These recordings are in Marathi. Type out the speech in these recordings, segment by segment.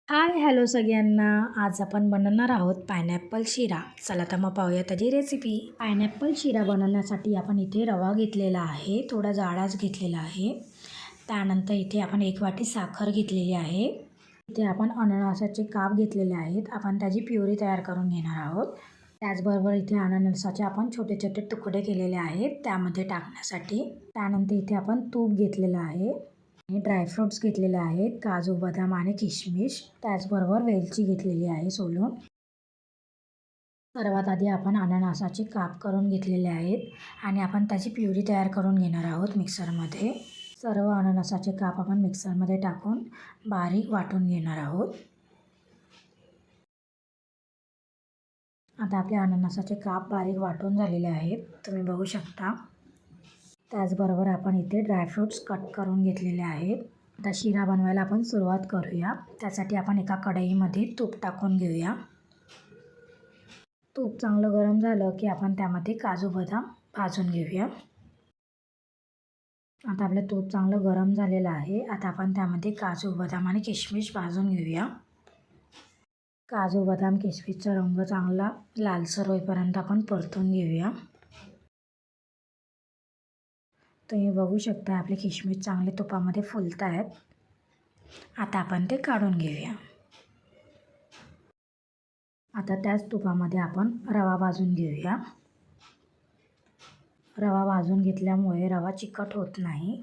हाय हॅलो सगळ्यांना. आज आपण बनवणार आहोत पायनॅपल शिरा. चला तर मग पाहूया त्याची रेसिपी. पायनॅपल शिरा बनवण्यासाठी आपण इथे रवा घेतलेला आहे, थोडा जाडाच घेतलेला आहे. त्यानंतर इथे आपण 1 वाटी साखर घेतलेली आहे. इथे आपण अननसाचे काप घेतलेले आहेत, आपण त्याची प्युरी तयार करून घेणार आहोत. त्याचबरोबर इथे अननसाचे आपण छोटे छोटे तुकडे केलेले आहेत त्यामध्ये टाकण्यासाठी. त्यानंतर इथे आपण तूप घेतलेलं आहे आणि ड्रायफ्रूट्स घेतलेले आहेत, काजू बदाम आणि किशमिश. त्याचबरोबर वेलची घेतलेली आहे सोलून. सर्वात आधी आपण अननसाचे काप करून घेतलेले आहेत आणि आपण त्याची प्युरी तयार करून घेणार आहोत मिक्सरमध्ये. सर्व अननसाचे काप आपण मिक्सरमध्ये टाकून बारीक वाटून घेणार आहोत. आता आपले अननसाचे काप बारीक वाटून झालेले आहेत, तुम्ही बघू शकता. त्याचबरोबर आपण इथे ड्रायफ्रूट्स कट करून घेतलेले आहेत. आता शिरा बनवायला आपण सुरुवात करूया. त्यासाठी आपण एका कढईमध्ये तूप टाकून घेऊया. तूप चांगलं गरम झालं की आपण त्यामध्ये काजू बदाम भाजून घेऊया. आता आपलं तूप चांगलं गरम झालेलं आहे. आता आपण त्यामध्ये काजू बदाम आणि किशमिश भाजून घेऊया. काजू बदाम किशमिशचा रंग चांगला लालसर होईपर्यंत आपण परतून घेऊया. तुम्ही बघू शकता आपले किशमिश चांगले तुपामध्ये फुलत आहेत. आता आपण ते काढून घेऊया. आता त्याच तुपामध्ये आपण रवा भाजून घेऊया. रवा भाजून घेतल्यामुळे रवा चिकट होत नाही,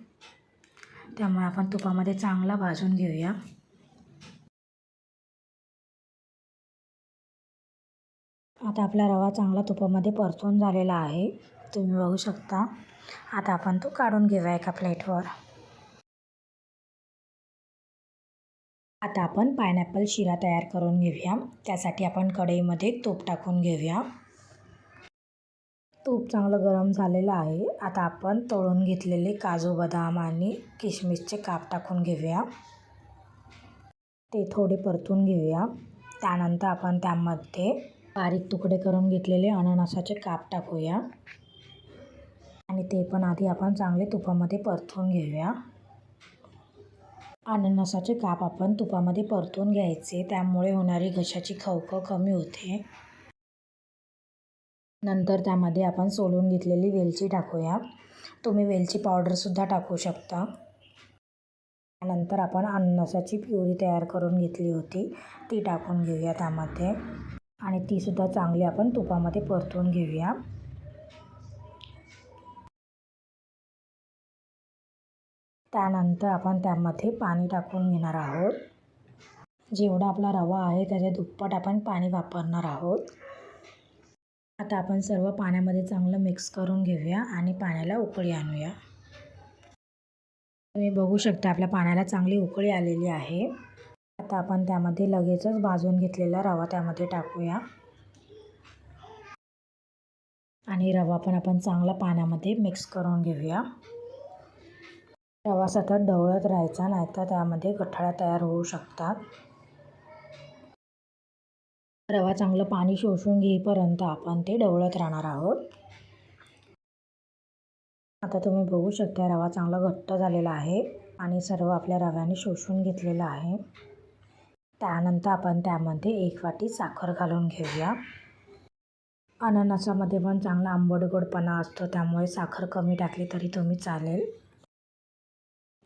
त्यामुळे आपण तुपामध्ये चांगला भाजून घेऊया. आता आपला रवा चांगला तुपामध्ये परतून झालेला आहे, तुम्ही बघू शकता. आता आपण तो काढून घेऊया एका प्लेटवर. आता आपण पायनॅपल शिरा तयार करून घेऊया. त्यासाठी आपण कढईमध्ये तूप टाकून घेऊया. तूप चांगलं गरम झालेलं आहे. आता आपण तळून घेतलेले काजू बदाम आणि किशमिशचे काप टाकून घेऊया. ते थोडे परतून घेऊया. त्यानंतर आपण त्यामध्ये बारीक तुकडे करून घेतलेले अननसाचे काप टाकूया आणि ते पण आधी आपण चांगले तुपामध्ये परतून घेऊया. अननसाचे काप आपण तुपामध्ये परतून घ्यायचे, त्यामुळे होणारी घशाची खवखव कमी होते. नंतर त्यामध्ये आपण सोलून घेतलेली वेलची टाकूया. तुम्ही वेलची पावडरसुद्धा टाकू शकता. त्यानंतर आपण अननसाची प्युरी तयार करून घेतली होती, ती टाकून घेऊया त्यामध्ये आणि तीसुद्धा चांगली आपण तुपामध्ये परतून घेऊया. त्यानंतर आपण त्यामध्ये पाणी टाकून घेणार आहोत. जेवढा आपला रवा आहे त्याच्या दुप्पट आपण पाणी वापरणार आहोत. आता आपण सर्व पाण्यामध्ये चांगलं मिक्स करून घेऊया आणि पाण्याला उकळी आणूया. तुम्ही बघू शकता आपल्या पाण्याला चांगली उकळी आलेली आहे. आता आपण त्यामध्ये लगेचच भाजून घेतलेला रवा त्यामध्ये टाकूया आणि रवा पण आपण चांगला पाण्यामध्ये मिक्स करून घेऊया. रवा सतत ढवळत राहायचा, नाहीतर त्यामध्ये गठळ्या तयार होऊ शकतात. रवा चांगलं पाणी शोषून घेईपर्यंत आपण ते ढवळत राहणार आहोत. आता तुम्ही बघू शकता रवा चांगला घट्ट झालेला आहे आणि सर्व आपल्या रव्याने शोषून घेतलेलं आहे. त्यानंतर आपण त्यामध्ये 1 वाटी साखर घालून घेऊया. अननसामध्ये पण चांगला आंबट गोडपणा असतो, त्यामुळे साखर कमी टाकली तरी तुम्ही चालेल.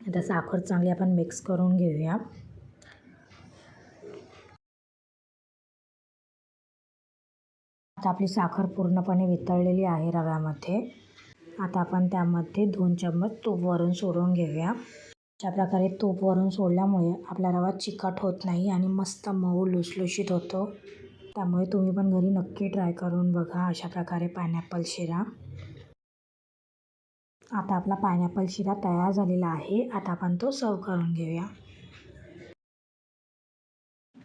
आता साखर चांगली आपण मिक्स करून घेऊया. आता आपली साखर पूर्णपणे वितळलेली आहे रव्यामध्ये. आता आपण त्यामध्ये 2 चम्मच तूप वरून सोडून घेऊया. अशा प्रकारे तूप वरून सोडल्यामुळे आपला रवा चिकट होत नाही आणि मस्त मऊ लुसलुशीत होतो. त्यामुळे तुम्ही पण घरी नक्की ट्राय करून बघा अशा प्रकारे पायनॅपल शिरा. आता आपला पायनॅपल शिरा तयार झालेला आहे. आता आपण तो सर्व करून घेऊया.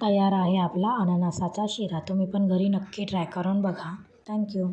तयार आहे आपला अननसाचा शिरा. तुम्ही पण घरी नक्की ट्राय करून बघा. थँक्यू.